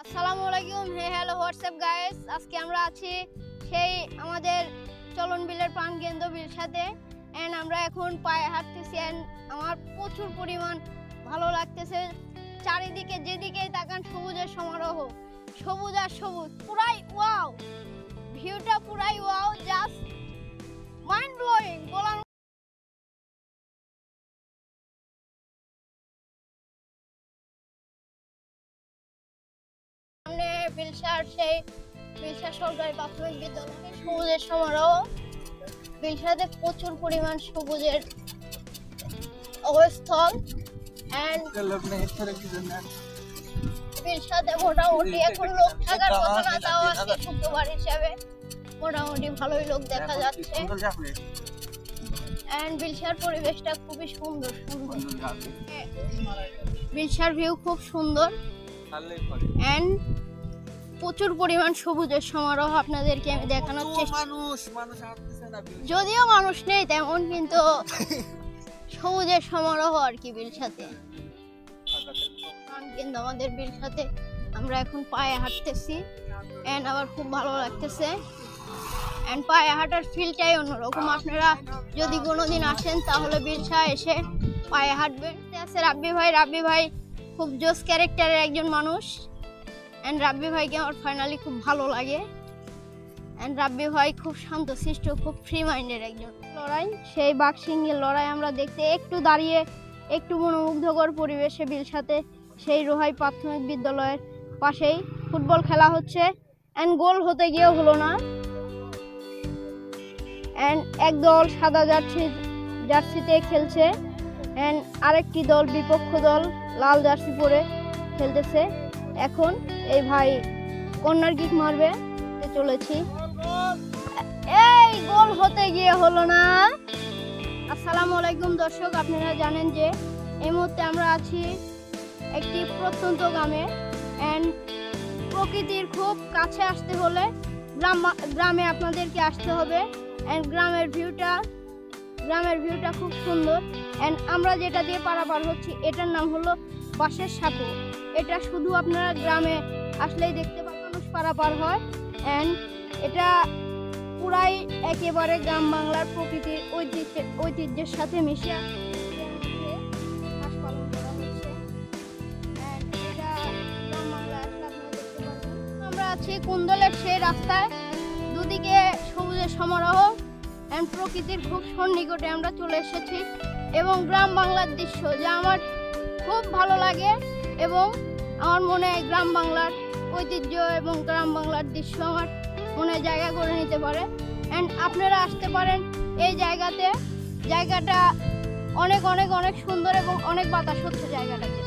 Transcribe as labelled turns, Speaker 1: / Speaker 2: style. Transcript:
Speaker 1: আসসালামু আলাইকুম। হে hello WhatsApp guys, আজকে আমরা আছি সেই আমাদের চলন বিলের প্রাণকেন্দ্র বিলসাতে এন্ড আমরা এখন পায়ে হাঁটতেছি এন্ড আমার প্রচুর পরিমাণ ভালো লাগতেছে। চারিদিকে যেদিকেই তাকান সবুজের সমারোহ, সবুজ আর সবুজ, পুরাই ওয়াও, ভিউটা পুরাই ওয়াও, জাস্ট মাইন্ড ব্লোয়িং বলার। সামনে বিলসার সেই বিলসা সরকারি প্রাথমিক বিদ্যালয়ে সবুজের সমারোহ। বিলসাতে প্রচুর পরিমাণ সবুজের অবস্থল এন্ড বিলসাতে মোটামুটি এখন লোক থাকার কথা না, তাও আজকে শুক্রবার হিসাবে মোটামুটি ভালোই লোক দেখা যাচ্ছে এন্ড বিলসার পরিবেশটা খুবই সুন্দর। বিলসার ভিউ খুব সুন্দর এন্ড প্রচুর পরিমাণ সবুজের সমারোহ আপনাদেরকে আমি দেখানোর চেষ্টা। যদিও মানুষ নেই তেমন, কিন্তু সবুজের সমারোহ আর কি বিলসাতে। কিন্তু আমাদের বিলসাতে আমরা এখন পায়ে হাঁটতেছি এন্ড আবার খুব ভালো লাগতেছে এন্ড পায়ে হাঁটার ফিলটাই অন্যরকম। আপনারা যদি কোনোদিন আসেন তাহলে বিলসা এসে পায়ে হাঁটবেন। আছে রাব্বি ভাই, রাব্বি ভাই খুব জোস ক্যারেক্টারের একজন মানুষ এন্ড রাব্বি ভাইকে আমার ফাইনালি খুব ভালো লাগে এন্ড রাব্বি ভাই খুব শান্তশিষ্ট, খুব ফ্রি মাইন্ডের একজন। লড়াই, সেই বাক্সিংয়ের লড়াই আমরা দেখতে একটু দাঁড়িয়ে একটু মনোমুগ্ধকর পরিবেশে বিলসাতে সেই রোহাই প্রাথমিক বিদ্যালয়ের পাশেই ফুটবল খেলা হচ্ছে এন্ড গোল হতে গিয়েও হলো না এন্ড এক দল সাদা জার্সিতে খেলছে এন্ড আরেকটি দল, বিপক্ষ দল লাল জার্সি পরে খেলতেছে। এখন এই ভাই কর্নার কিক মারবে চলেছি, এই গোল হতে গিয়ে হলো না। আসসালামু আলাইকুম দর্শক, আপনারা জানেন যে এই মুহূর্তে আমরা আছি একটি প্রত্যন্ত গ্রামে এন্ড প্রকৃতির খুব কাছে আসতে হলে গ্রামে আপনাদেরকে আসতে হবে এন্ড গ্রামের ভিউটা খুব সুন্দর এন্ড আমরা যেটা দিয়ে পারাপার হচ্ছি এটার নাম হলো বাঁশের সাঁকো। এটা শুধু আপনারা গ্রামে আসলেই দেখতে পাবেন, মানুষ পারাপার হয় এন্ড এটা পুরাই একেবারে গ্রাম বাংলার প্রকৃতির ঐতিহ্যের সাথে মিশে পালন করা হচ্ছে এন্ড এটা গ্রাম বাংলায় আসলে আপনারা দেখতে পাবেন। আমরা আছি কুন্দলের সেই রাস্তায়, দুদিকে সবুজের সমারোহ এন্ড প্রকৃতির খুব সন্নিকটে আমরা চলে এসেছি এবং গ্রাম বাংলার দৃশ্য যা আমার খুব ভালো লাগে এবং আমার মনে গ্রাম বাংলার ঐতিহ্য এবং গ্রাম বাংলার দৃশ্য আমার মনে জায়গা করে নিতে পারে এন্ড আপনারা আসতে পারেন এই জায়গাটা অনেক অনেক অনেক সুন্দর এবং অনেক বাতাস হচ্ছে জায়গাটাতে।